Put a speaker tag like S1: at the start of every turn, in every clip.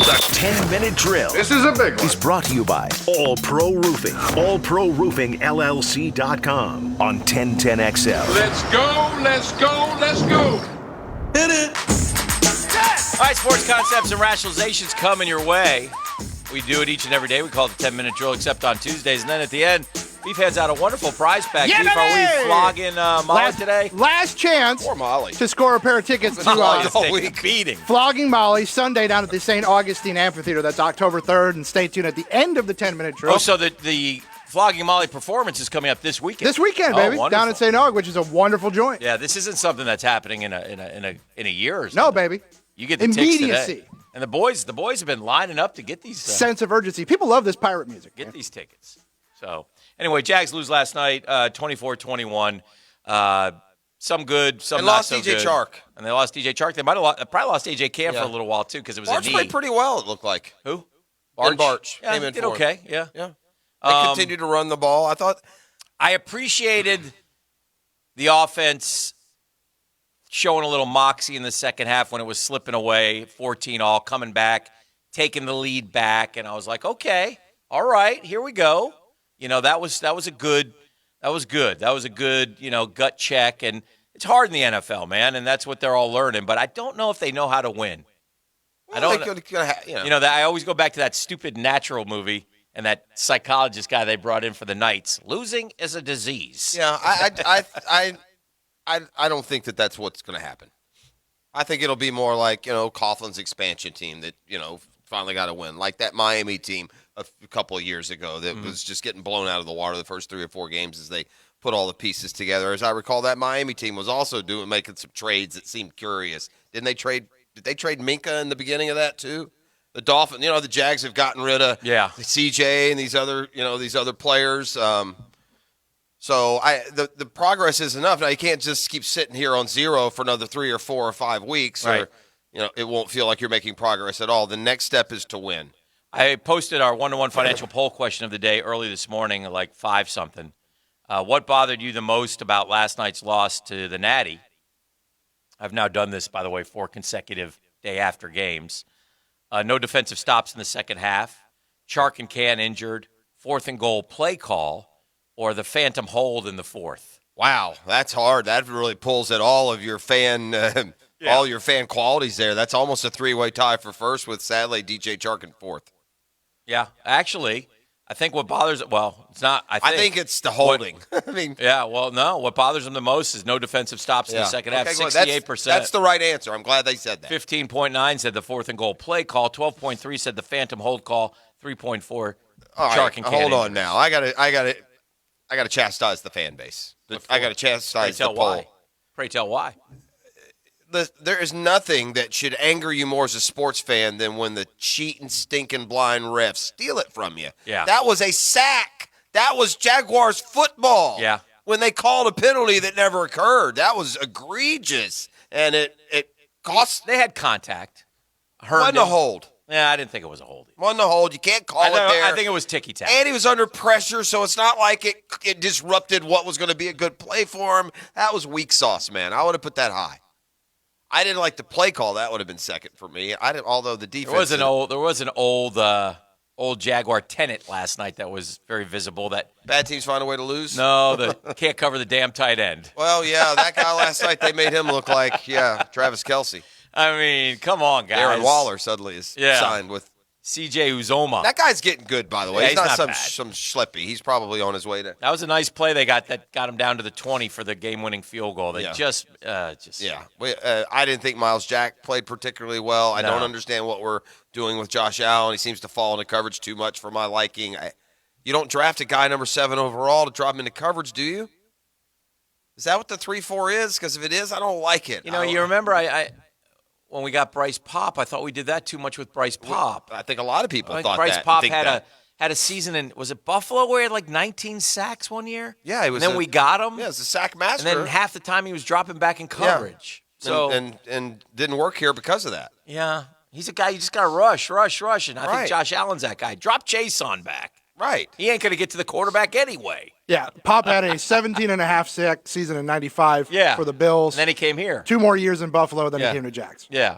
S1: The 10-minute drill.
S2: This is a big one.
S1: Is brought to you by All Pro Roofing. AllProRoofingLLC.com on 1010XL.
S2: Let's go, let's go, let's go.
S3: Hit it.
S4: All right, sports concepts and rationalizations coming your way. We do it each and every day. We call it the 10-minute drill, except on Tuesdays. And then at the end, Beef hands out a wonderful prize pack.
S5: Yeah,
S4: Beef, are we flogging Molly today?
S5: Last chance
S3: Poor Molly.
S5: to score a pair of tickets to
S4: Molly's taking a beating.
S5: Flogging Molly Sunday down at the St. Augustine Amphitheater. That's October 3rd. And stay tuned at the end of the 10-minute drill.
S4: Oh, so the Flogging Molly performance is coming up this weekend.
S5: This weekend, baby, down at St. Aug, which is a wonderful joint.
S4: Yeah, this isn't something that's happening in a year or so.
S5: No, baby.
S4: You get the
S5: immediacy.
S4: tickets today. And the boys have been lining up to get these.
S5: Sense of urgency. People love this pirate music.
S4: Get these tickets. So, anyway, Jags lose last night, 24-21. Some good, some
S3: and
S4: not
S3: lost
S4: so
S3: DJ
S4: good.
S3: Chark.
S4: And they lost DJ Chark. They might have probably lost AJ Cam for a little while, too, because it was
S3: Barch
S4: a knee.
S3: played pretty well, it looked like.
S4: Who?
S3: Barch.
S4: Yeah,
S3: Came in
S4: did
S3: for him.
S4: okay, yeah.
S3: Yeah. They continued to run the ball. I thought.
S4: I appreciated the offense showing a little moxie in the second half when it was slipping away, 14-all, coming back, taking the lead back, and I was like, okay, all right, here we go. You know, that was good, gut check, and it's hard in the NFL, man, and that's what they're all learning, but I don't know if they know how to win.
S3: Well, I don't
S4: I always go back to that stupid Natural movie and that psychologist guy they brought in for the Knights. Losing is a disease.
S3: Yeah, I don't think that that's what's going to happen. I think it'll be more like, Coughlin's expansion team that, finally got to win. Like that Miami team a couple of years ago that was just getting blown out of the water the first 3 or 4 games as they put all the pieces together. As I recall, that Miami team was also making some trades that seemed curious. Did they trade Minka in the beginning of that too? The Dolphins, the Jags have gotten rid of CJ and these other players. So the progress is enough. Now you can't just keep sitting here on zero for another 3 or 4 or 5 weeks,
S4: right.
S3: or it won't feel like you're making progress at all. The next step is to win.
S4: I posted our one-to-one financial poll question of the day early this morning, like 5-something. What bothered you the most about last night's loss to the Natty? I've now done this, by the way, 4 consecutive day-after games. No defensive stops in the second half. Chark and Can injured. 4th and goal play call, or the phantom hold in the 4th.
S3: Wow, that's hard. That really pulls at all of your fan, all your fan qualities there. That's almost a 3-way tie for first with, sadly, DJ Chark in 4th.
S4: Yeah, actually, I think what bothers it's not.
S3: I think it's the holding.
S4: What bothers them the most is no defensive stops in the second half. 68%.
S3: That's the right answer. I'm glad they said that.
S4: 15.9 said the 4th and goal play call. 12.3 said the phantom hold call. 3.4 Chark and Can.
S3: Hold on now. I got to chastise the fan base. I got to chastise the poll.
S4: Pray tell why.
S3: There is nothing that should anger you more as a sports fan than when the cheating, stinking, blind refs steal it from you.
S4: Yeah.
S3: That was a sack. That was Jaguars football.
S4: Yeah.
S3: When they called a penalty that never occurred. That was egregious. And it cost.
S4: They had contact.
S3: Wasn't a hold.
S4: Yeah, I didn't think it was a hold.
S3: Wasn't a hold. You can't call it there.
S4: I think it was ticky-tack.
S3: And he was under pressure, so it's not like it disrupted what was going to be a good play for him. That was weak sauce, man. I would have put that high. I didn't like the play call. That would have been second for me. Although the defense.
S4: There was an old Jaguar tenant last night that was very visible. That
S3: bad teams find a way to lose.
S4: No, can't cover the damn tight end.
S3: Well, yeah, that guy last night, they made him look like Travis Kelce.
S4: I mean, come on, guys.
S3: Aaron Waller suddenly is signed with
S4: CJ Uzoma.
S3: That guy's getting good, by the way.
S4: Yeah,
S3: he's not
S4: bad.
S3: some schleppy. He's probably on his way to.
S4: That was a nice play they got that got him down to the 20 for the game-winning field goal. They just.
S3: Yeah. I didn't think Miles Jack played particularly well. I don't understand what we're doing with Josh Allen. He seems to fall into coverage too much for my liking. You don't draft a guy number 7 overall to drop him into coverage, do you? Is that what the 3-4 is? Because if it is, I don't like it.
S4: You remember when we got Bryce Pop, I thought we did that too much with Bryce Pop.
S3: I think a lot of people thought
S4: Bryce
S3: that.
S4: Pop had a season in, was it Buffalo where he had like 19 sacks one year?
S3: Yeah, he was.
S4: And then we got him.
S3: Yeah, it was a sack master.
S4: And then half the time he was dropping back in coverage.
S3: Yeah.
S4: So
S3: and didn't work here because of that.
S4: Yeah, he's a guy you just got to rush. And I think Josh Allen's that guy. Drop Chase on back.
S3: Right.
S4: He ain't going to get to the quarterback anyway.
S5: Yeah, Pop had a 17.5 sack season in 95 for the Bills.
S4: And then he came here.
S5: 2 more years in Buffalo, then he came to Jags.
S4: Yeah.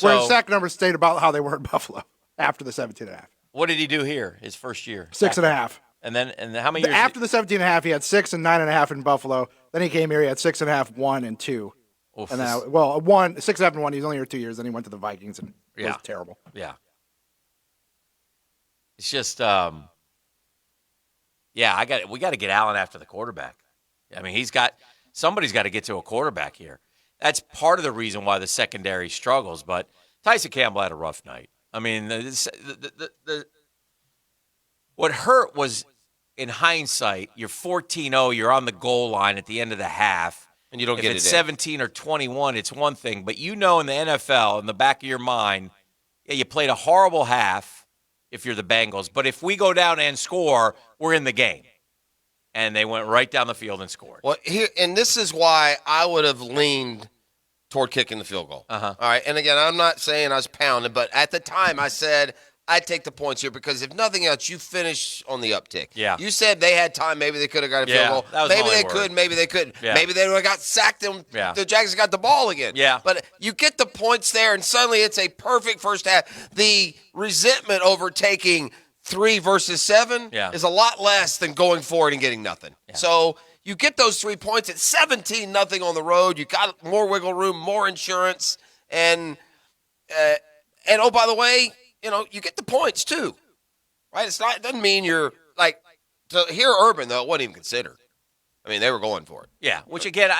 S5: Whereas
S4: So
S5: sack numbers stayed about how they were in Buffalo after the 17.5.
S4: what did he do here? His first year,
S5: 6.5.
S4: and then how many years?
S5: After the 17.5, he had 6 and 9.5 in Buffalo. Then he came here. He had 6.5, 1 and 2.
S4: Oof,
S5: And then, 6.5 and 1. He was only here 2 years. Then he went to the Vikings and it
S4: Yeah.
S5: was terrible.
S4: Yeah. It's just, we got to get Allen after the quarterback. I mean, somebody's got to get to a quarterback here. That's part of the reason why the secondary struggles. But Tyson Campbell had a rough night. I mean, what hurt was, in hindsight, you're 14-0, you're on the goal line at the end of the half.
S3: And you don't
S4: If
S3: get
S4: it's
S3: it in.
S4: 17 or 21, it's one thing. But you know in the NFL, in the back of your mind, yeah, you played a horrible half if you're the Bengals. But if we go down and score, we're in the game. And they went right down the field and scored.
S3: Well, this is why I would have leaned toward kicking the field goal.
S4: Uh-huh.
S3: All right, and again, I'm not saying I was pounding, but at the time I said I'd take the points here because if nothing else, you finish on the uptick.
S4: Yeah.
S3: You said they had time. Maybe they could have got a
S4: Yeah,
S3: field
S4: that
S3: goal.
S4: was my
S3: Maybe
S4: only
S3: they
S4: word.
S3: could. Maybe they couldn't.
S4: Yeah.
S3: Maybe they would have got sacked.
S4: Yeah.
S3: The Jags got the ball again.
S4: Yeah.
S3: But you get the points there, and suddenly it's a perfect first half. The resentment over taking 3 versus 7
S4: Yeah.
S3: is a lot less than going for it and getting nothing.
S4: Yeah.
S3: So you get those 3 points at 17-0 on the road. You got more wiggle room, more insurance, and oh, by the way, you get the points too, right? It doesn't mean you're like to hear Urban though. It wasn't even considered. I mean, they were going for it.
S4: Yeah, which again,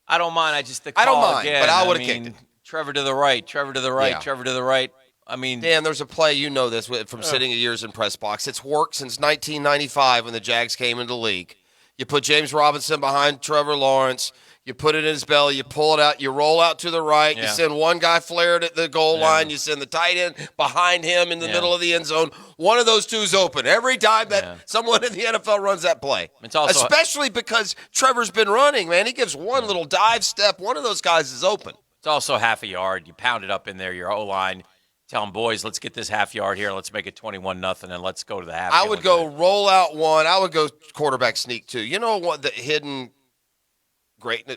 S4: I don't mind. I just the
S3: I don't
S4: call
S3: mind,
S4: again,
S3: but I would've
S4: mean,
S3: kicked it.
S4: Trevor to the right, Trevor to the right,
S3: Yeah.
S4: Trevor to the right. I mean,
S3: Dan, there's a play, you know this, from sitting years in press box. It's worked since 1995 when the Jags came into the league. You put James Robinson behind Trevor Lawrence. You put it in his belly. You pull it out. You roll out to the right.
S4: Yeah.
S3: You send one guy flared at the goal
S4: Yeah.
S3: line. You send the tight end behind him in the
S4: Yeah.
S3: middle of the end zone. One of those two is open every time that
S4: Yeah.
S3: someone in the NFL runs that play.
S4: It's also-
S3: especially because Trevor's been running, man. He gives one little dive step. One of those guys is open.
S4: it's also half a yard. You pound it up in there, your O-line. Tell them, boys, let's get this half yard here. Let's make it 21-0, and let's go to the half.
S3: I would go roll out one. I would go quarterback sneak two. You know what the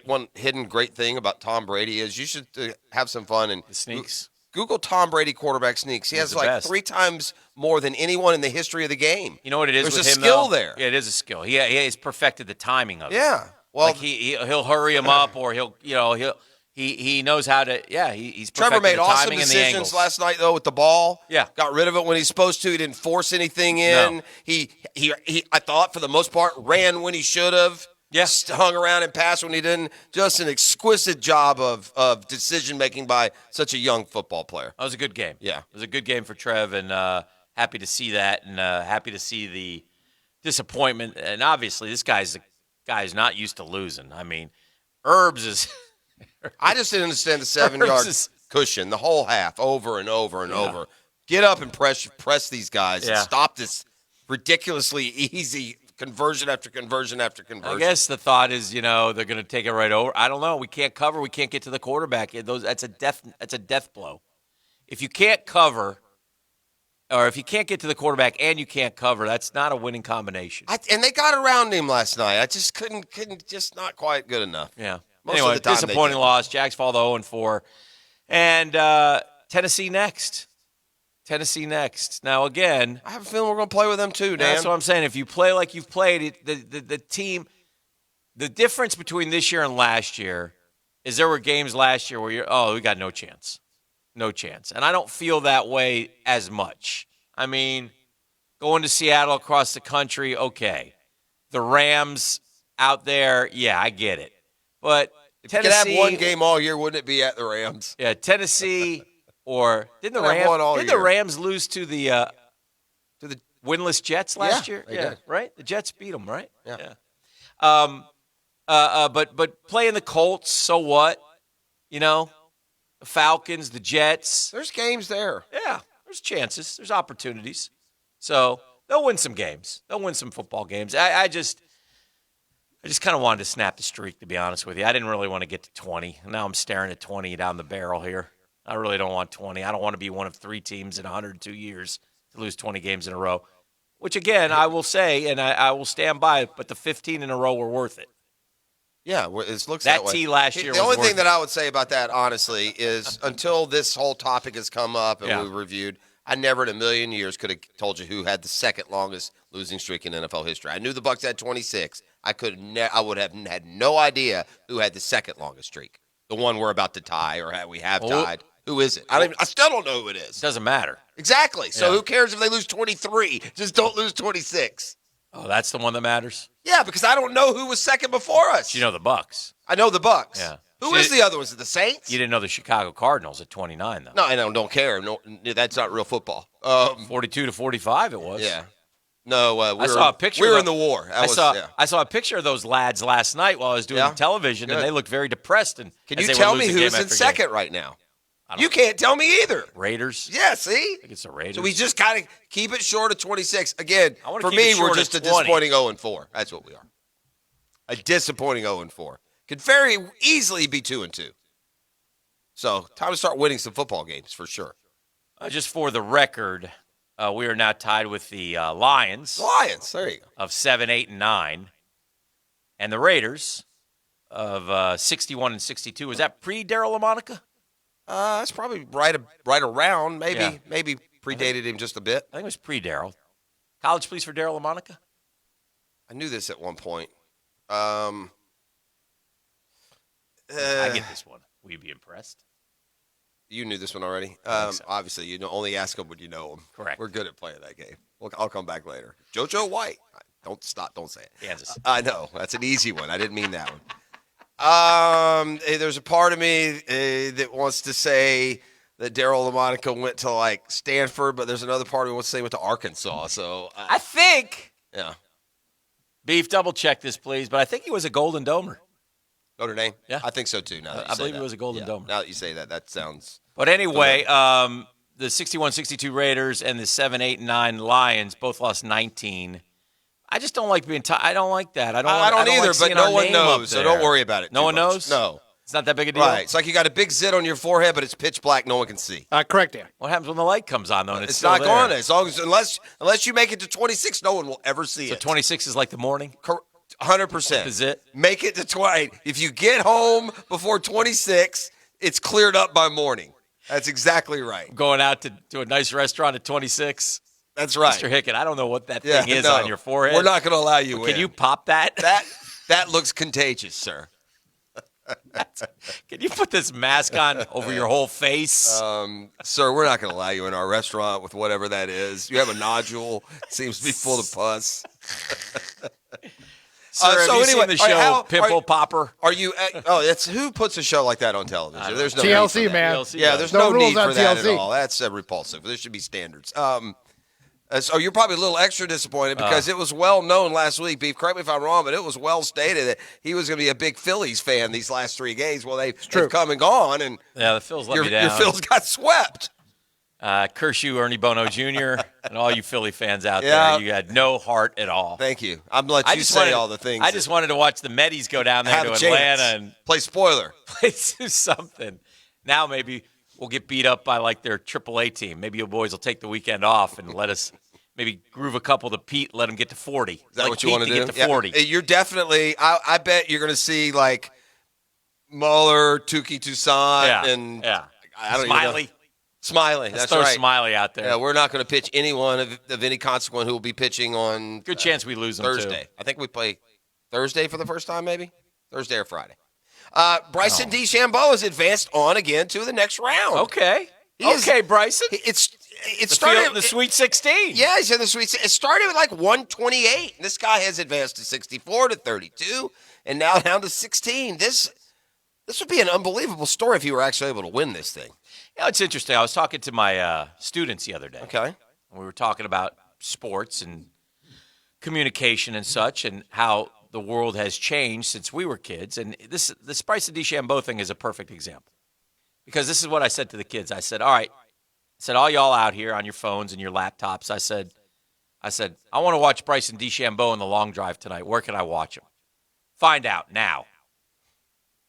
S3: one hidden great thing about Tom Brady is? You should have some fun and
S4: The sneaks.
S3: Google Tom Brady quarterback sneaks. He
S4: He's
S3: has
S4: the
S3: like
S4: best.
S3: 3 times more than anyone in the history of the game.
S4: You know what it is
S3: There's
S4: with
S3: a
S4: him,
S3: skill
S4: though?
S3: there.
S4: Yeah, it is a skill. He has perfected the timing of it.
S3: Yeah. Well,
S4: Like he'll hurry him up, or he knows how to. Yeah, he's
S3: Trevor
S4: perfected
S3: made
S4: the
S3: awesome
S4: timing and the
S3: decisions
S4: angles.
S3: last night, though, with the ball.
S4: Yeah.
S3: Got rid of it when he's supposed to. He didn't force anything in.
S4: No.
S3: He I thought, for the most part, ran when he should have.
S4: Yeah.
S3: Hung around and passed when he didn't. Just an exquisite job of decision-making by such a young football player.
S4: That was a good game.
S3: Yeah.
S4: It was a good game for Trev, and happy to see that, and happy to see the disappointment. And obviously, this guy's not used to losing. I mean, Herbs is.
S3: I just didn't understand the 7-yard
S4: Herbs is-
S3: cushion the whole half, over and over and over. Get up and press these guys and
S4: Yeah.
S3: stop this ridiculously easy conversion after conversion after conversion.
S4: I guess the thought is, they're going to take it right over. I don't know. We can't cover. We can't get to the quarterback. That's a death blow. If you can't cover, or if you can't get to the quarterback and you can't cover, that's not a winning combination.
S3: And they got around him last night. I just couldn't just not quite good enough.
S4: Yeah.
S3: Most
S4: Anyway,
S3: of the time they
S4: disappointing
S3: did.
S4: loss. Jags fall to 0-4. And Tennessee next. Now, again,
S3: I have a feeling we're going to play with them too, Dan.
S4: that's what I'm saying. If you play like you've played, the team, the difference between this year and last year is there were games last year where we got no chance. No chance. And I don't feel that way as much. I mean, going to Seattle across the country, okay. The Rams out there, yeah, I get it. But
S3: if you could
S4: Tennessee,
S3: have one game all year, wouldn't it be at the Rams?
S4: yeah, Tennessee, or didn't the
S3: Could have one all
S4: Rams? Did the
S3: year.
S4: Rams lose to the winless Jets last
S3: Yeah,
S4: year?
S3: they did.
S4: Right. The Jets beat them, right?
S3: Yeah.
S4: But playing the Colts, so what? The Falcons, the Jets.
S3: There's games there.
S4: Yeah, there's chances. There's opportunities. So they'll win some games. They'll win some football games. I just kind of wanted to snap the streak, to be honest with you. I didn't really want to get to 20. Now I'm staring at 20 down the barrel here. I really don't want 20. I don't want to be one of 3 teams in 102 years to lose 20 games in a row, which, again, I will say, and I will stand by it, but the 15 in a row were worth it.
S3: Yeah, well, it looks
S4: That
S3: that way.
S4: tee last year
S3: The
S4: was
S3: only
S4: worth
S3: thing
S4: it.
S3: that I would say about that, honestly, is until this whole topic has come up and
S4: Yeah.
S3: we reviewed, I never in a million years could have told you who had the second longest losing streak in NFL history. I knew the Bucs had 26. I would have had no idea who had the second longest streak. The one we're about to tie or we have
S4: Well,
S3: tied. Who is it? I still don't know who it
S4: It
S3: is.
S4: doesn't matter.
S3: Exactly. So
S4: Yeah.
S3: who cares if they lose 23? Just don't lose 26.
S4: Oh, that's the one that matters?
S3: Yeah, because I don't know who was second before us.
S4: You know the Bucks.
S3: I know the Bucs.
S4: Yeah.
S3: Who is the other? Was it the Saints?
S4: You didn't know the Chicago Cardinals at 29, though.
S3: No, I don't care. No, that's not real football.
S4: 42-45 it was.
S3: Yeah. No,
S4: I saw a picture.
S3: We were
S4: of
S3: in the war.
S4: I saw a picture of those lads last night while I was doing
S3: Yeah?
S4: the television, and
S3: Good.
S4: they looked very depressed. And
S3: Can
S4: as
S3: you
S4: they were
S3: tell me
S4: losing game
S3: who's in
S4: after
S3: second
S4: game.
S3: right now?
S4: I don't
S3: You can't tell me either.
S4: Raiders.
S3: Yeah, see?
S4: I think it's the Raiders.
S3: So we just kind of keep it short of 26. Again,
S4: I wanna
S3: for
S4: keep
S3: me,
S4: it
S3: we're
S4: short
S3: just a
S4: of 20.
S3: disappointing 0-4. That's what we are. A disappointing 0-4. Could very easily be 2-2. So time to start winning some football games for sure.
S4: Just for the record, we are now tied with the Lions
S3: Lions, there you go.
S4: of 7, 8, and 9, and the Raiders of 61 and 62. Is that pre-Daryl LaMonica?
S3: That's probably right around. Maybe
S4: Yeah.
S3: maybe predated him just a bit.
S4: I think it was pre-Daryl. College please for Daryl LaMonica?
S3: I knew this at one point.
S4: I get this one. Will you be impressed?
S3: You knew this one already.
S4: think so.
S3: Obviously, you know, only ask them when you know them.
S4: Correct.
S3: We're good at playing that game. I'll come back later. JoJo White. Don't stop. Don't say it.
S4: Kansas.
S3: I know that's an easy one. I didn't mean that one. There's a part of me that wants to say that Daryl LaMonica went to like Stanford, but there's another part of me wants to say he went to Arkansas. So
S4: I think,
S3: yeah,
S4: Beef, double check this, please, but I think he was a Golden Domer.
S3: Notre Dame.
S4: Yeah.
S3: I think so too. Now that you
S4: I
S3: say
S4: believe
S3: that.
S4: it was a Golden Domer.
S3: Now that you say that, that sounds.
S4: But anyway, the 61-62 Raiders and the 7, 8, and 9 Lions both lost 19. I just don't like being I don't like that. I don't
S3: either,
S4: like
S3: but
S4: seeing
S3: no
S4: our
S3: one
S4: name up
S3: knows, so
S4: there.
S3: don't worry about it
S4: No
S3: too
S4: one
S3: much.
S4: knows?
S3: No.
S4: It's not that big a deal?
S3: Right. It's like you got a big zit on your forehead, but it's pitch black. No one can see.
S5: Correct, Dan.
S4: What happens when the light comes on, though, and it's
S3: It's
S4: still
S3: not
S4: there?
S3: going to. Unless you make it to 26, no one will ever see
S4: So
S3: it.
S4: 26 is like the morning?
S3: 100%.
S4: Is it?
S3: Make it to 20. If you get home before 26, it's cleared up by morning. That's exactly right.
S4: Going out to a nice restaurant at 26?
S3: That's right.
S4: Mr. Hickett, I don't know what that
S3: Yeah,
S4: thing is
S3: no.
S4: on your forehead.
S3: We're not going to allow you in.
S4: Can you pop that?
S3: That looks contagious, sir.
S4: Can you put this mask on over your whole face?
S3: Sir, we're not going to allow you in our restaurant with whatever that is. You have a nodule. Seems to be full of pus.
S4: Sir, have
S3: so
S4: you
S3: anyway,
S4: seen the show Pimple Popper?
S3: Are you? It's who puts a show like that on television? There's no
S5: TLC,
S3: need for that.
S5: man.
S4: TLC
S3: Yeah,
S4: does.
S3: there's
S5: No
S3: no
S5: rules
S3: need for
S5: on
S3: that at
S5: TLC.
S3: all. That's repulsive. There should be standards. So you're probably a little extra disappointed because it was well known last week. Beef, correct me if I'm wrong, but it was well stated that he was going to be a big Phillies fan these last 3 games. Well, they've come and gone, and
S4: Yeah, the Phils let me
S3: your
S4: down.
S3: Phillies got swept.
S4: Curse you, Ernie Bono Jr., and all you Philly fans out
S3: Yeah.
S4: there. You had no heart at all.
S3: Thank you. I'm going to let you say all the things.
S4: I just wanted to watch the Medis go down there
S3: have
S4: to
S3: a
S4: Atlanta
S3: chance.
S4: and
S3: Play spoiler.
S4: play something. Now maybe we'll get beat up by like their AAA team. Maybe you boys will take the weekend off and let us maybe groove a couple to Pete, let him get to 40.
S3: Is that what you want to do?
S4: Get to 40.
S3: You're definitely. I bet you're going to see like Mueller, Tukey Toussaint, and
S4: yeah.
S3: I don't even know.
S4: Smiley.
S3: Smiley.
S4: Let's
S3: That's
S4: throw
S3: right.
S4: Smiley out there.
S3: Yeah, we're not going to pitch anyone of any consequence who will be pitching on
S4: Good chance we lose them
S3: Thursday.
S4: too.
S3: I think we play Thursday for the first time, maybe Thursday or Friday. Bryson DeChambeau has advanced on again to the next round.
S4: Okay.
S3: is-
S4: Okay, Bryson.
S3: It
S4: The
S3: started
S4: field- the Sweet 16.
S3: Yeah, he's in the Sweet. It started with like 128. This guy has advanced to 64 to 32, and now down to 16. This would be an unbelievable story if you were actually able to win this thing.
S4: You know, it's interesting. I was talking to my students the other day.
S3: Okay.
S4: And we were talking about sports and communication and such, and how the world has changed since we were kids. And this Bryson DeChambeau thing is a perfect example. Because this is what I said to the kids. I said, all right, all y'all out here on your phones and your laptops, I said, I want to watch Bryson DeChambeau in the long drive tonight. Where can I watch him? Find out now.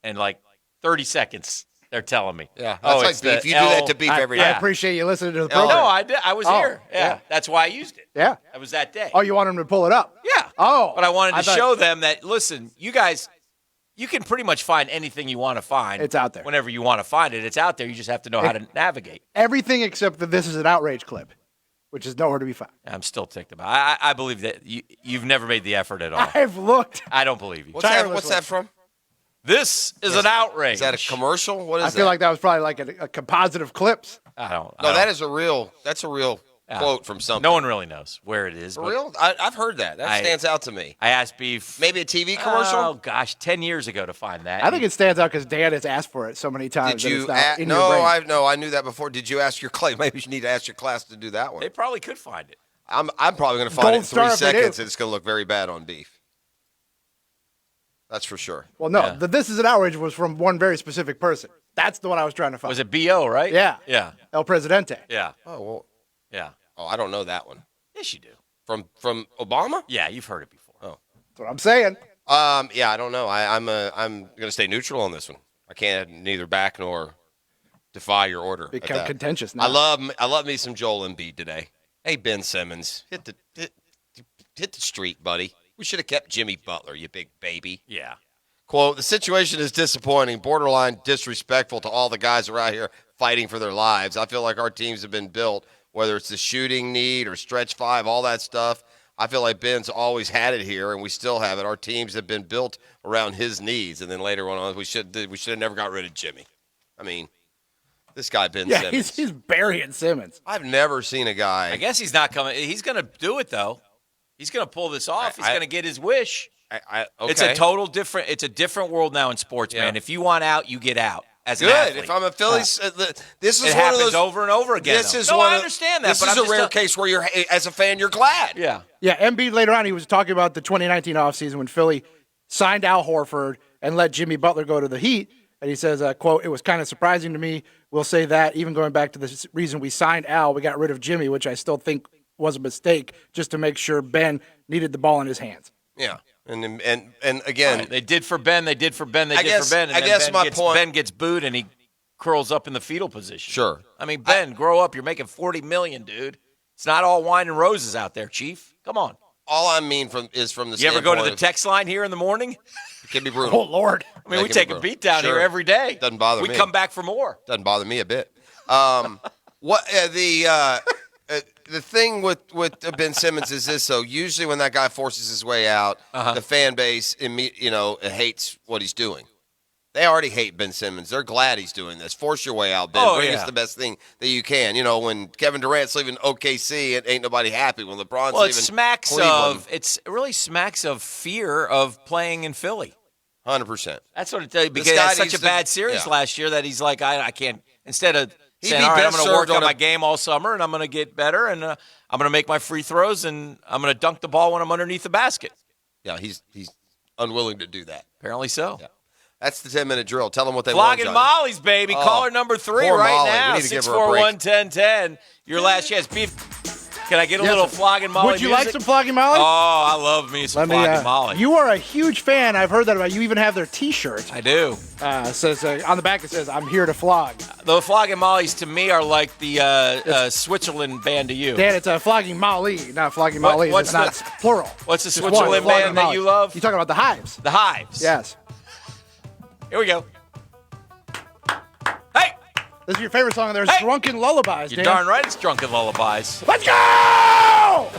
S4: And like 30 seconds, they're telling me.
S3: Yeah,
S4: Oh,
S3: that's
S4: it's
S3: like Beef.
S4: the
S3: You do that to Beef every
S5: I
S3: day.
S5: appreciate you listening to the
S3: Oh,
S5: program.
S4: No, I did. I was
S5: Oh,
S4: here. Yeah.
S5: yeah.
S4: That's why I used it.
S5: Yeah.
S4: That was that day.
S5: Oh, you want him to pull it up?
S4: Yeah.
S5: Oh.
S4: But I wanted to
S5: thought-
S4: show them that, listen, you guys, you can pretty much find anything you want to find.
S5: It's out there.
S4: Whenever you want to find it, it's out there. You just have to know how to navigate.
S5: Everything except that this is an outrage clip, which is nowhere to be found.
S4: I'm still ticked about it. I believe that you've never made the effort at all.
S5: I've looked.
S4: I don't believe you.
S3: What's that from?
S4: This is an outrage.
S3: Is that a commercial? What is
S5: I feel like that was probably like a composite of clips.
S4: I don't.
S3: No, that's a real quote from something.
S4: No one really knows where it is.
S3: For
S4: but
S3: real? I've heard that. That stands out to me.
S4: I asked Beef.
S3: Maybe a TV commercial?
S4: Oh, gosh, 10 years ago to find that.
S5: I think it stands out because Dan has asked for it so many times.
S3: Did you?
S5: That it's not in your brain.
S3: I knew that before. Did you ask your class? Maybe you need to ask your class to do that one.
S4: They probably could find it.
S3: I'm probably going to find
S5: Gold
S3: it in
S5: star
S3: 3
S5: if they do.
S3: seconds, and it's going to look very bad on Beef. That's for sure.
S5: Well, no,
S4: Yeah.
S5: the This Is an Outrage was from one very specific person. That's the one I was trying to find.
S4: Was it B.O., right?
S5: Yeah.
S4: Yeah.
S5: El Presidente.
S4: Yeah.
S3: Oh well.
S4: Yeah.
S3: Oh, I don't know that one.
S4: Yes, you do.
S3: From Obama?
S4: Yeah, you've heard it before.
S3: Oh.
S5: That's what I'm saying.
S3: Yeah, I don't know. I'm going to stay neutral on this one. I can't neither back nor defy your order. at
S5: Become
S3: that.
S5: contentious now.
S3: I love me some Joel Embiid today. Hey, Ben Simmons, hit the street, buddy. We should have kept Jimmy Butler, you big baby.
S4: Yeah.
S3: Quote, the situation is disappointing, borderline disrespectful to all the guys around here fighting for their lives. I feel like our teams have been built, whether it's the shooting need or stretch five, all that stuff. I feel like Ben's always had it here, and we still have it. Our teams have been built around his needs. And then later on, we should have never got rid of Jimmy. I mean, this guy, Ben
S5: Yeah,
S3: Simmons.
S5: he's burying Simmons.
S3: I've never seen a guy.
S4: I guess he's not coming. He's going to do it, though. He's going to pull this off. He's going to get his wish.
S3: Okay.
S4: It's a total different. It's a different world now in sports, man. If you want out, you get out. As an
S3: Good.
S4: athlete.
S3: If I'm a Phillies, this is
S4: It
S3: one
S4: happens
S3: of those
S4: over and over again.
S3: This
S4: though.
S3: is
S4: no,
S3: one
S4: I
S3: of-
S4: understand that.
S3: This
S4: but
S3: is
S4: I'm
S3: a rare
S4: just
S3: case where you're, as a fan, you're glad.
S4: Yeah.
S5: Yeah, Embiid later on, he was talking about the 2019 offseason when Philly signed Al Horford and let Jimmy Butler go to the Heat. And he says, quote, it was kind of surprising to me. We'll say that even going back to the reason we signed Al, we got rid of Jimmy, which I still think was a mistake just to make sure Ben needed the ball in his hands.
S3: Yeah. And again,
S4: Right. They did for Ben. They did for Ben. They
S3: I
S4: did
S3: guess-
S4: for Ben. And
S3: I
S4: then
S3: guess
S4: Ben
S3: my
S4: gets,
S3: point-
S4: Ben gets booed and he curls up in the fetal position.
S3: Sure.
S4: I mean, Ben, grow up. You're making $40 million, dude. It's not all wine and roses out there, Chief. Come on.
S3: all I mean is from the
S4: You ever go to the
S3: standpoint
S4: text line here in the morning?
S3: of- it can be brutal.
S5: Oh, Lord.
S4: I mean,
S3: That
S4: we
S3: can
S4: take
S3: be
S4: a
S3: brutal.
S4: beat down
S3: Sure.
S4: here every day.
S3: Doesn't bother
S4: we
S3: me.
S4: come back for more.
S3: Doesn't bother me a bit. What the thing with Ben Simmons is this, though. Usually when that guy forces his way out, the fan base hates what he's doing. They already hate Ben Simmons. They're glad he's doing this. Force your way out, Ben.
S4: Oh,
S3: Bring
S4: yeah.
S3: us the best thing that you can. You know, when Kevin Durant's leaving OKC, it ain't nobody happy. When LeBron's
S4: Well, it
S3: leaving
S4: smacks
S3: Cleveland,
S4: of. It really smacks of fear of playing in Philly.
S3: 100%.
S4: That's what it does. Because
S3: guy
S4: he had such
S3: needs
S4: a
S3: to-
S4: bad series
S3: yeah.
S4: last year that he's like, I can't. Instead of
S3: He'd
S4: saying,
S3: be
S4: all right, I'm
S3: best
S4: going to work
S3: served
S4: on
S3: on a-
S4: my game all summer and I'm going to get better and I'm going to make my free throws and I'm going to dunk the ball when I'm underneath the basket.
S3: Yeah, he's unwilling to do that.
S4: Apparently so.
S3: Yeah. That's the 10-minute drill. Tell them what they
S4: Flogging
S3: want, Johnny.
S4: Molly's, baby.
S3: Oh,
S4: Caller number 3
S3: poor
S4: right
S3: Molly.
S4: now.
S3: We need to give her a break.
S4: 641-1010. Your last chance. Beef. Can I get a
S5: Yes,
S4: little
S5: sir.
S4: Flogging Molly
S5: Would you
S4: music?
S5: like some Flogging Molly?
S4: Oh, I love me some Flogging Molly.
S5: You are a huge fan. I've heard that about you. Even have their T-shirt.
S4: I do.
S5: Says on the back it says, "I'm here to flog."
S4: The Flogging Mollies to me are like the Switzerland band to you.
S5: Dan, it's a Flogging Molly, not Flogging Molly.
S4: what's
S5: It's not
S4: the-
S5: plural.
S4: What's the
S5: Just
S4: Switzerland
S5: one, Flogging
S4: band that
S5: Molly.
S4: you love?
S5: You talking about the Hives?
S4: The Hives.
S5: Yes.
S4: Here we go. Hey!
S5: This is your favorite song. There's
S4: Hey!
S5: Drunken Lullabies.
S4: You're
S5: Dan.
S4: darn right it's Drunken Lullabies.
S5: Let's go!